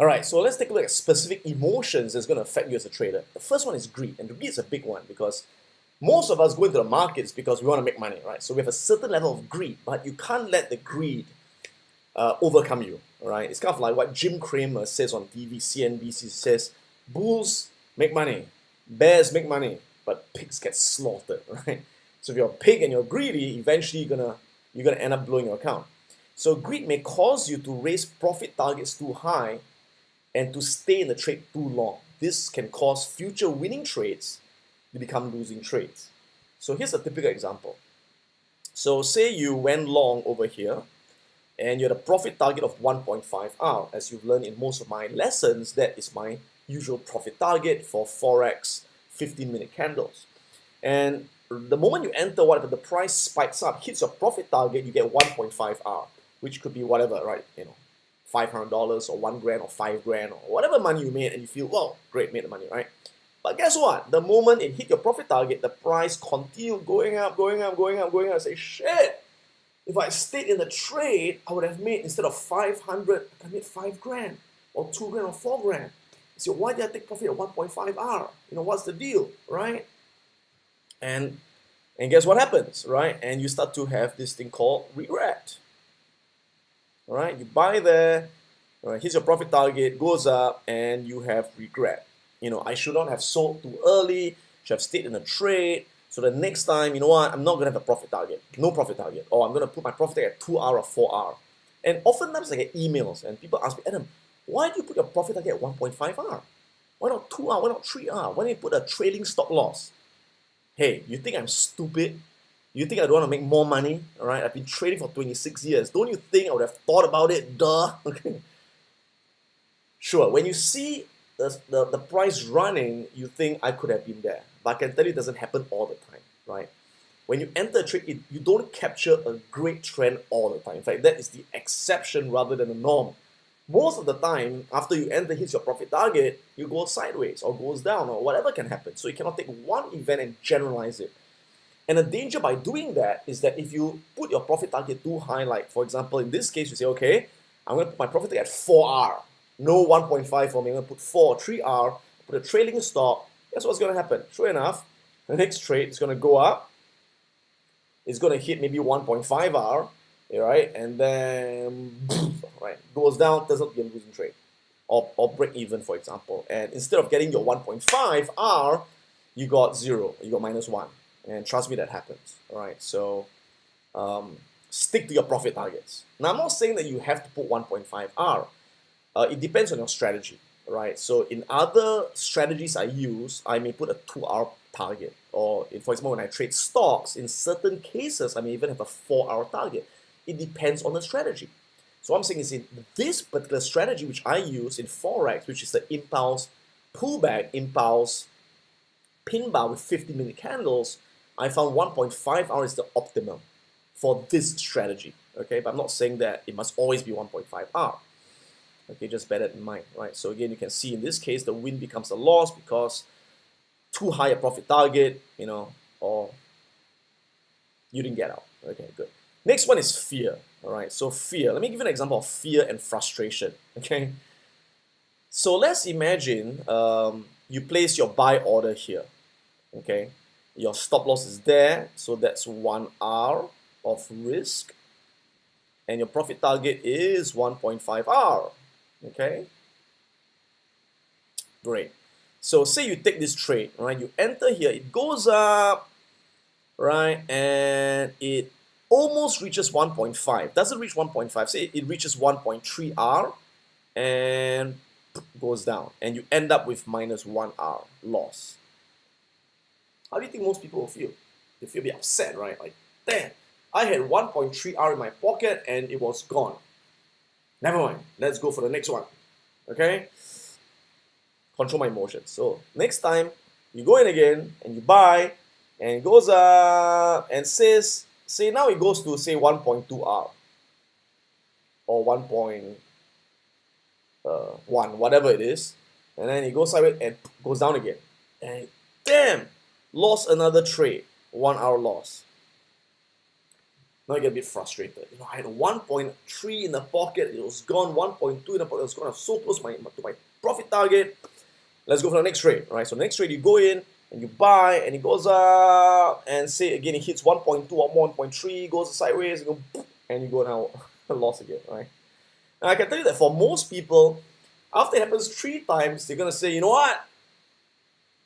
All right, so let's take a look at specific emotions that's going to affect you as a trader. The first one is greed, and greed is a big one because most of us go into the markets because we want to make money, right? So we have a certain level of greed, but you can't let the greed overcome you, all right? It's kind of like what Jim Cramer says on TV, CNBC says, bulls make money, bears make money, but pigs get slaughtered, right? So if you're a pig and you're greedy, eventually you're gonna end up blowing your account. So greed may cause you to raise profit targets too high and to stay in the trade too long. This can cause future winning trades to become losing trades. So here's a typical example. So say you went long over here and you had a profit target of 1.5 R. As you've learned in most of my lessons, that is my usual profit target for Forex 15-minute candles. And the moment you enter, whatever the price spikes up, hits your profit target, you get 1.5 R, which could be whatever, right? $500 or $1,000 or $5,000 or whatever money you made, and you feel, well, great, made the money, right? But guess what? The moment it hit your profit target, the price continued going up, going up, going up, going up. I say, shit, if I stayed in the trade, I would have made, instead of 500, I made $5,000 or $2,000 or $4,000. So why did I take profit at 1.5 R? What's the deal, right? And guess what happens, right? And you start to have this thing called regret. All right, you buy there, right, here's your profit target, goes up, and you have regret. I should not have sold too early, should have stayed in the trade. So the next time, you know what, I'm not going to have a profit target, no profit target, or I'm going to put my profit target at 2R or 4R. And oftentimes I get emails and people ask me, Adam, why do you put your profit target at 1.5R? Why not 2R, why not 3R? Why don't you put a trailing stop loss? Hey, you think I'm stupid? You think I don't want to make more money? All right, I've been trading for 26 years. Don't you think I would have thought about it? Duh. Okay. Sure, when you see the price running, you think I could have been there. But I can tell you it doesn't happen all the time, right? When you enter a trade, you don't capture a great trend all the time. In fact, that is the exception rather than the norm. Most of the time, after you enter, hits your profit target, you go sideways or goes down or whatever can happen. So you cannot take one event and generalize it. And the danger by doing that is that if you put your profit target too high, like for example, in this case, you say, okay, I'm going to put my profit target at 4R. No 1.5 for me, I'm going to put 4, 3R, put a trailing stop. Guess what's going to happen? Sure enough, the next trade is going to go up. It's going to hit maybe 1.5R, right? And then, right, goes down, turns out to be a losing trade. Or break even, for example. And instead of getting your 1.5R, you got 0, you got -1. And trust me, that happens, all right? So stick to your profit targets. Now, I'm not saying that you have to put 1.5R. It depends on your strategy, right? So in other strategies I use, I may put a 2R target. Or for example, when I trade stocks, in certain cases, I may even have a 4R target. It depends on the strategy. So what I'm saying is in this particular strategy, which I use in Forex, which is the impulse pullback, impulse pin bar with 50-minute candles, I found 1.5R is the optimum for this strategy, okay? But I'm not saying that it must always be 1.5R. Okay, just bear that in mind, right? So again, you can see in this case, the win becomes a loss because too high a profit target, or you didn't get out. Okay, good. Next one is fear, all right? So fear, let me give you an example of fear and frustration, okay? So let's imagine you place your buy order here, okay? Your stop loss is there, so that's 1R of risk. And your profit target is 1.5R, okay? Great. So say you take this trade, right? You enter here, it goes up, right? And it almost reaches 1.5. Doesn't reach 1.5. Say it reaches 1.3R and goes down. And you end up with -1R loss. How do you think most people will feel? They feel a bit upset, right? Like, damn, I had 1.3R in my pocket and it was gone. Never mind, let's go for the next one, okay? Control my emotions. So next time, you go in again and you buy and it goes up and say now it goes to say 1.2R or 1.1, whatever it is, and then it goes sideways and goes down again. And damn! Lost another trade, 1 hour loss. Now you get a bit frustrated. I had 1.3 in the pocket, it was gone. 1.2 in the pocket, it was gone. I was so close to my profit target. Let's go for the next trade, right? So next trade, you go in and you buy, and it goes up, and say again it hits 1.2 or 1.3, goes sideways, and you go now loss again, right? And I can tell you that for most people, after it happens 3 times, they're gonna say, you know what?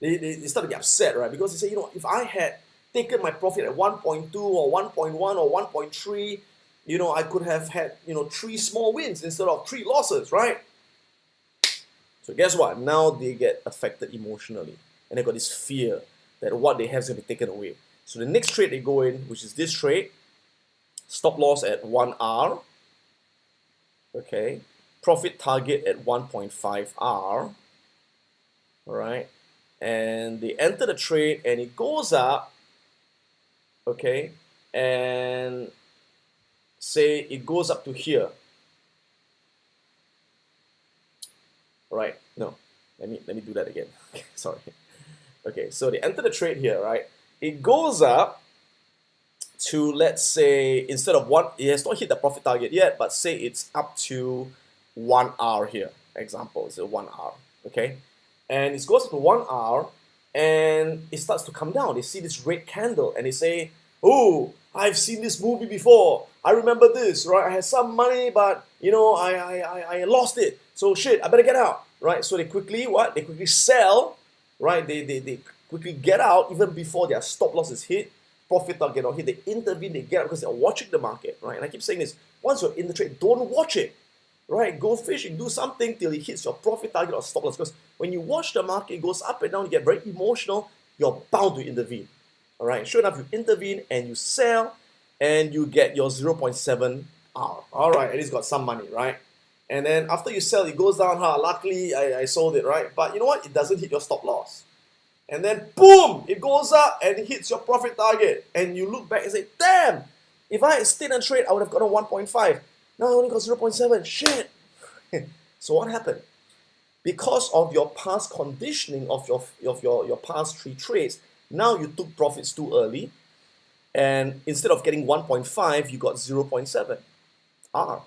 They start to get upset, right? Because they say, if I had taken my profit at 1.2 or 1.1 or 1.3, I could have had 3 small wins instead of 3 losses, right? So guess what? Now they get affected emotionally, and they got this fear that what they have is going to be taken away. So the next trade they go in, which is this trade, stop loss at 1R, okay, profit target at 1.5R, all right, and they enter the trade and it goes up, okay, and say it goes up to here. Right? No, let me do that again. Sorry. Okay, so they enter the trade here, right? It goes up to, let's say, instead of 1, it has not hit the profit target yet, but say it's up to 1R here. Example, it's a 1R, okay? And it goes up to 1R, and it starts to come down. They see this red candle, and they say, oh, I've seen this movie before. I remember this, right? I had some money, but I lost it. So shit, I better get out, right? So they quickly what? They quickly sell, right? They quickly get out even before their stop loss is hit, profit target or hit. They intervene, they get out because they're watching the market, right? And I keep saying this: once you're in the trade, don't watch it, right? Go fishing, do something till it hits your profit target or stop loss. Because when you watch the market, it goes up and down, you get very emotional. You're bound to intervene. All right, sure enough, you intervene and you sell, and you get your 0.7R. All right, at least got some money, right? And then after you sell, it goes down. Luckily, I sold it, right? But you know what? It doesn't hit your stop loss. And then boom, it goes up and it hits your profit target. And you look back and say, damn, if I had stayed on trade, I would have gotten 1.5. Now I only got 0.7. Shit. So what happened? Because of your past conditioning of your past 3 trades, now you took profits too early, and instead of getting 1.5, you got 0.7 R.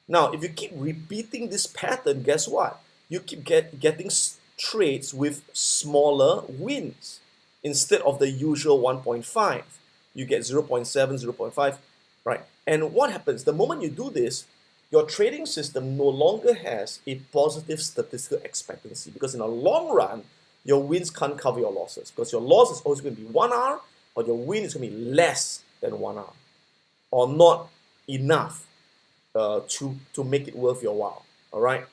Now, if you keep repeating this pattern, guess what? You keep getting trades with smaller wins. Instead of the usual 1.5, you get 0.7, 0.5, right? And what happens? The moment you do this, your trading system no longer has a positive statistical expectancy, because in the long run, your wins can't cover your losses, because your loss is always going to be 1R, or your win is going to be less than 1R, or not enough to make it worth your while. All right.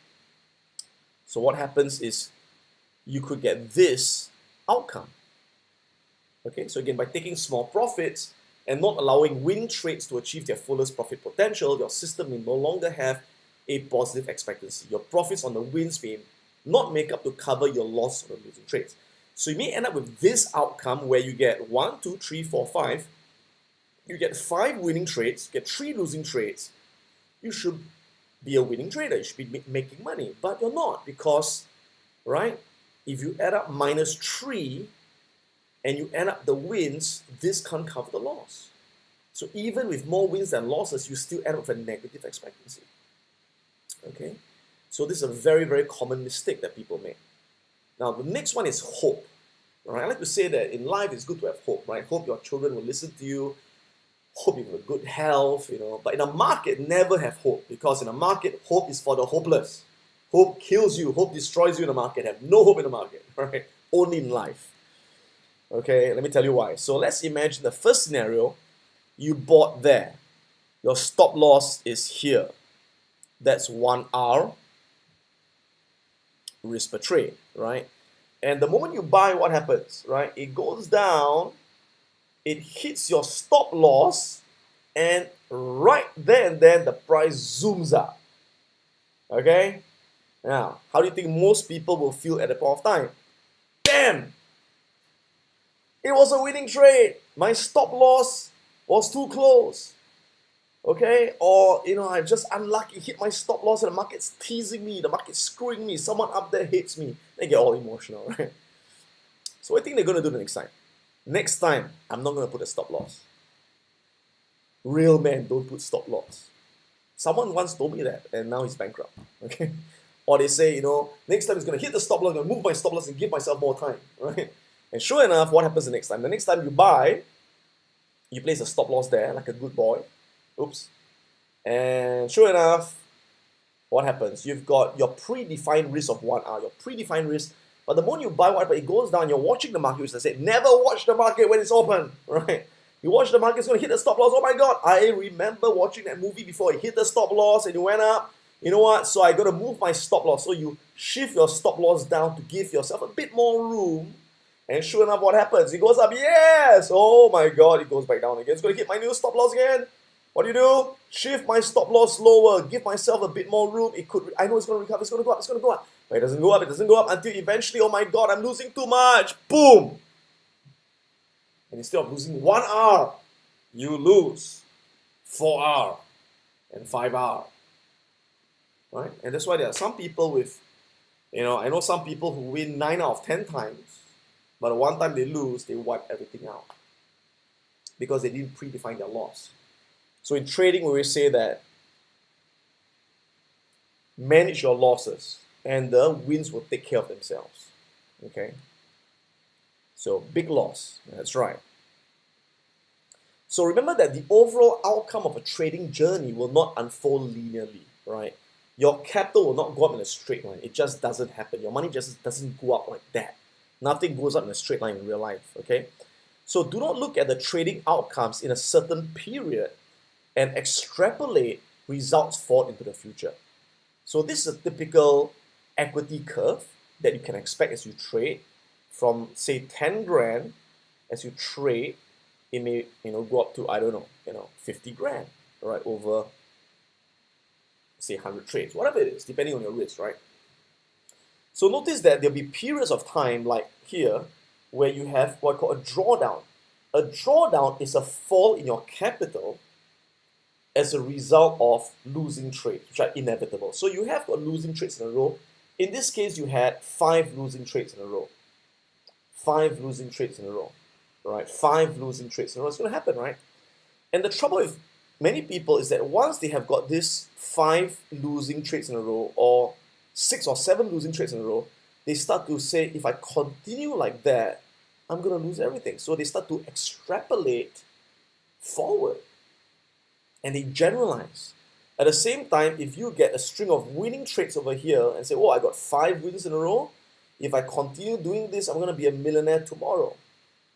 So what happens is you could get this outcome. Okay. So again, by taking small profits and not allowing win trades to achieve their fullest profit potential, your system may no longer have a positive expectancy. Your profits on the wins may not make up to cover your loss on the losing trades. So you may end up with this outcome where you get 1, 2, 3, 4, 5. You get 5 winning trades, you get 3 losing trades. You should be a winning trader. You should be making money, but you're not, because, right, if you add up -3 and you add up the wins, this can't cover the loss. So even with more wins than losses, you still end up with a negative expectancy. Okay? So this is a very, very common mistake that people make. Now, the next one is hope. All right? I like to say that in life, it's good to have hope, right? Hope your children will listen to you. Hope you have good health, But in a market, never have hope, because in a market, hope is for the hopeless. Hope kills you. Hope destroys you in the market. Have no hope in the market, right? Only in life. Okay, let me tell you why. So let's imagine the first scenario. You bought there. Your stop loss is here. That's 1R risk per trade, right? And the moment you buy, what happens, right? It goes down, it hits your stop loss, and right there and then the price zooms up. Okay? Now, how do you think most people will feel at the point of time? Damn! It was a winning trade. My stop loss was too close. Okay? Or, I'm just unlucky, hit my stop loss and the market's teasing me, the market's screwing me, someone up there hates me. They get all emotional, right? So what do you think they're going to do the next time? Next time, I'm not going to put a stop loss. Real men don't put stop loss. Someone once told me that, and now he's bankrupt. Okay, or they say, next time it's going to hit the stop loss, I'm going to move my stop loss and give myself more time, right? And sure enough, what happens the next time? The next time you buy, you place a stop loss there, like a good boy. Oops. And sure enough, what happens? You've got your predefined risk of 1 hour, your predefined risk. But the moment you buy whatever, it goes down, you're watching the market, which I said, never watch the market when it's open, right? You watch the market, it's going to hit the stop loss. Oh my God, I remember watching that movie before. It hit the stop loss and it went up. You know what? So I got to move my stop loss. So you shift your stop loss down to give yourself a bit more room. And sure enough, what happens? It goes up, yes! Oh my God, it goes back down again. It's going to hit my new stop loss again. What do? Shift my stop loss lower, give myself a bit more room. I know it's going to recover, it's going to go up, it's going to go up. But it doesn't go up until eventually, oh my God, I'm losing too much. Boom! And instead of losing 1 hour, you lose 4 hours and 5 hours. Right? And that's why there are some people with, I know some people who win 9 out of 10 times, but the one time they lose, they wipe everything out because they didn't predefine their loss. So in trading, we always say that manage your losses and the wins will take care of themselves. Okay? So big loss, that's right. So remember that the overall outcome of a trading journey will not unfold linearly, right? Your capital will not go up in a straight line. It just doesn't happen. Your money just doesn't go up like that. Nothing goes up in a straight line in real life, okay? So do not look at the trading outcomes in a certain period and extrapolate results forward into the future. So this is a typical equity curve that you can expect as you trade. From say 10 grand, as you trade, it may go up to, I don't know, 50 grand, right, over say 100 trades, whatever it is, depending on your risk, right? So notice that there'll be periods of time like here where you have what I call a drawdown. A drawdown is a fall in your capital as a result of losing trades, which are inevitable. So you have got losing trades in a row. In this case, you had 5 losing trades in a row. 5 losing trades in a row, right? 5 losing trades in a row. It's going to happen, right? And the trouble with many people is that once they have got this 5 losing trades in a row or 6 or 7 losing trades in a row, they start to say, if I continue like that, I'm going to lose everything. So they start to extrapolate forward and they generalize. At the same time, if you get a string of winning trades over here and say, oh, I got 5 wins in a row, if I continue doing this, I'm going to be a millionaire tomorrow.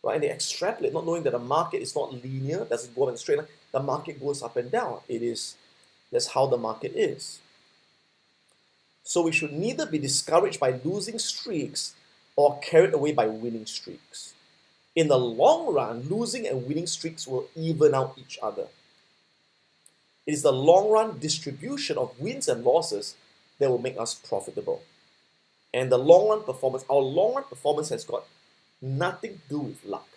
Right? And they extrapolate, not knowing that the market is not linear, doesn't go up in a straight line. The market goes up and down. That's how the market is. So we should neither be discouraged by losing streaks or carried away by winning streaks. In the long run, losing and winning streaks will even out each other. It is the long run distribution of wins and losses that will make us profitable. And the long run performance, our long run performance has got nothing to do with luck.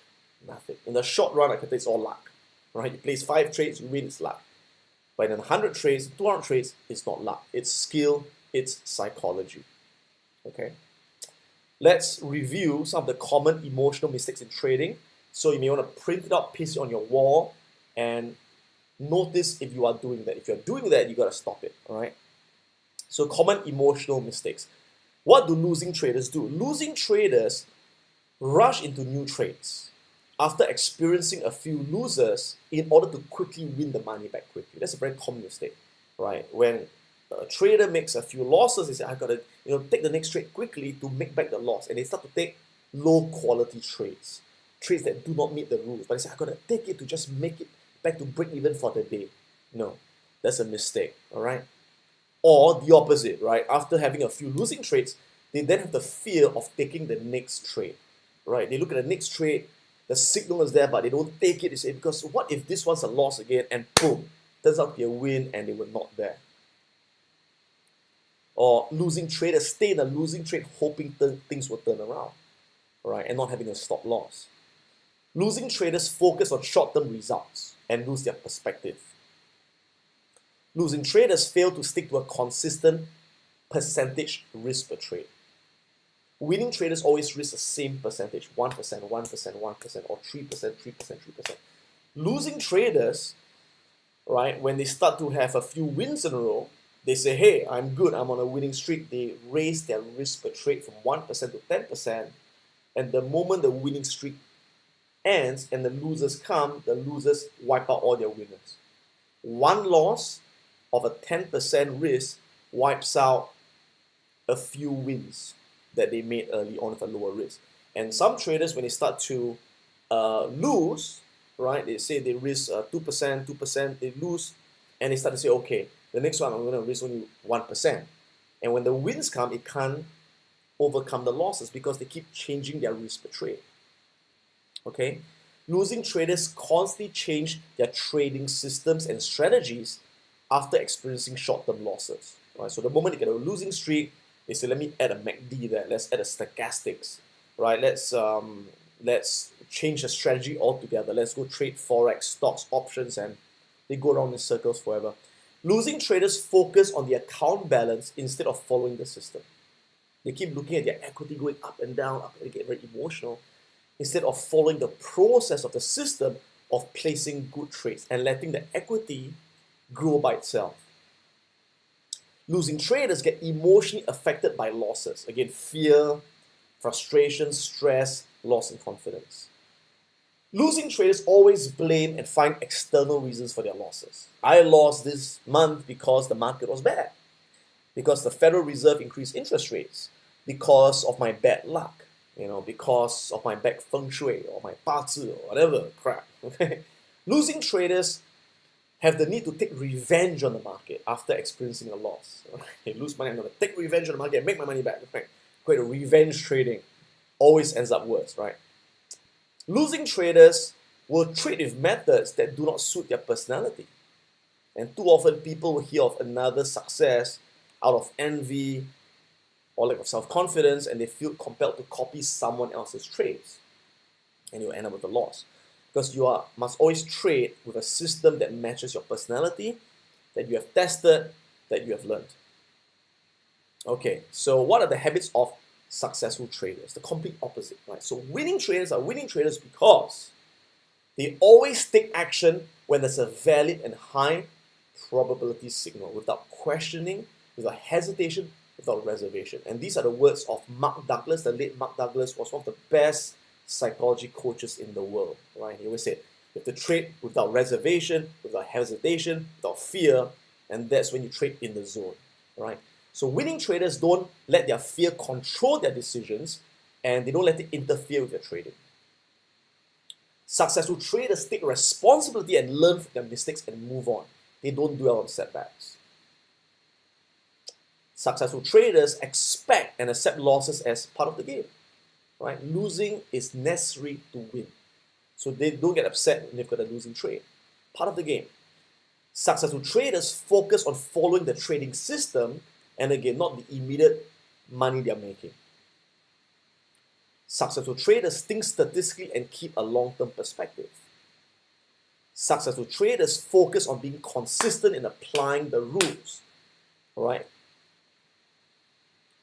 Nothing. In the short run, I can say it's all luck. Right? You place 5 trades, you win, it's luck. But in 100 trades, 200 trades, it's not luck. It's skill, it's psychology. Okay? Let's review some of the common emotional mistakes in trading. So you may want to print it out, paste it on your wall, and notice if you are doing that. If you're doing that, you got to stop it. All right? So common emotional mistakes. What do losing traders do? Losing traders rush into new trades after experiencing a few losers in order to quickly win the money back quickly. That's a very common mistake, right? When a trader makes a few losses, they say, I gotta take the next trade quickly to make back the loss. And they start to take low quality trades that do not meet the rules. But they say, I gotta take it to just make it back to break even for the day. No, that's a mistake, all right? Or the opposite, right? After having a few losing trades, they then have the fear of taking the next trade, right? They look at the next trade, the signal is there, but they don't take it. They say, because what if this one's a loss again, and boom, turns out to be a win, and they were not there. Or losing traders stay in a losing trade, hoping things will turn around, right? And not having a stop loss. Losing traders focus on short-term results and lose their perspective. Losing traders fail to stick to a consistent percentage risk per trade. Winning traders always risk the same percentage, 1%, 1%, 1%, or 3%, 3%, 3%. Losing traders right? When they start to have a few wins in a row, they say, hey, I'm good, I'm on a winning streak. They raise their risk per trade from 1% to 10%. And the moment the winning streak ends and the losers come, the losers wipe out all their winners. One loss of a 10% risk wipes out a few wins that they made early on with a lower risk. And some traders, when they start to lose, right, they say they risk 2%, they lose, and they start to say, okay, the next one I'm going to risk only 1%. And when the wins come, it can't overcome the losses because they keep changing their risk per trade. Okay? Losing traders constantly change their trading systems and strategies after experiencing short-term losses. Right? So the moment they get a losing streak, they say, let me add a MACD there, let's add a stochastics, right? Let's change the strategy altogether. Let's go trade forex, stocks, options, and they go around in circles forever. Losing traders focus on the account balance instead of following the system. They keep looking at their equity going up and down, they get very emotional, instead of following the process of the system of placing good trades and letting the equity grow by itself. Losing traders get emotionally affected by losses. Again, fear, frustration, stress, loss in confidence. Losing traders always blame and find external reasons for their losses. I lost this month because the market was bad, because the Federal Reserve increased interest rates, because of my bad luck, because of my bad feng shui or my 八字 or whatever crap. Okay? Losing traders have the need to take revenge on the market after experiencing a loss. They lose money, I'm going to take revenge on the market and make my money back. Okay? Great, revenge trading always ends up worse, right? Losing traders will trade with methods that do not suit their personality. And too often people will hear of another success out of envy or lack of self-confidence, and they feel compelled to copy someone else's trades. And you'll end up with a loss. Because you must always trade with a system that matches your personality, that you have tested, that you have learned. Okay, so what are the habits of successful traders? The complete opposite, right? So winning traders are winning traders because they always take action when there's a valid and high probability signal, without questioning, without hesitation, without reservation. And these are the words of Mark Douglas. The late Mark Douglas was one of the best psychology coaches in the world, right? He always said, you have to trade without reservation, without hesitation, without fear, and that's when you trade in the zone, right? So winning traders don't let their fear control their decisions, and they don't let it interfere with their trading. Successful traders take responsibility and learn from their mistakes and move on. They don't dwell on setbacks. Successful traders expect and accept losses as part of the game. Right? Losing is necessary to win. So they don't get upset when they've got a losing trade. Part of the game. Successful traders focus on following the trading system, and again, not the immediate money they're making. Successful traders think statistically and keep a long-term perspective. Successful traders focus on being consistent in applying the rules. Right?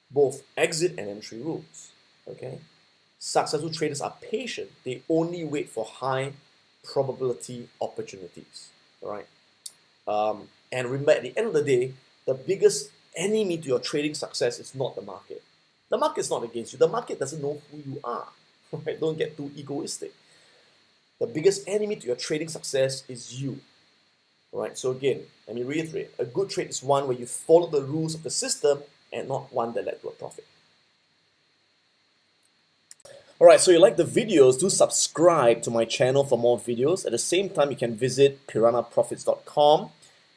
Both exit and entry rules. Okay? Successful traders are patient. They only wait for high probability opportunities. Right? And remember, at the end of the day, the biggest enemy to your trading success is not the market. The market's not against you. The market doesn't know who you are. Right? Don't get too egoistic. The biggest enemy to your trading success is you. Right? So again, let me reiterate. A good trade is one where you follow the rules of the system and not one that led to a profit. Alright, so you like the videos, do subscribe to my channel for more videos. At the same time, you can visit piranhaprofits.com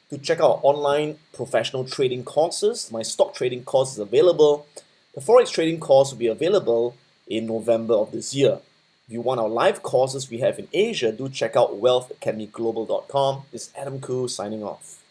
to check out online professional trading courses. My stock trading course is available. The Forex trading course will be available in November of this year. If you want our live courses we have in Asia, do check out wealthacademyglobal.com. This is Adam Khoo signing off.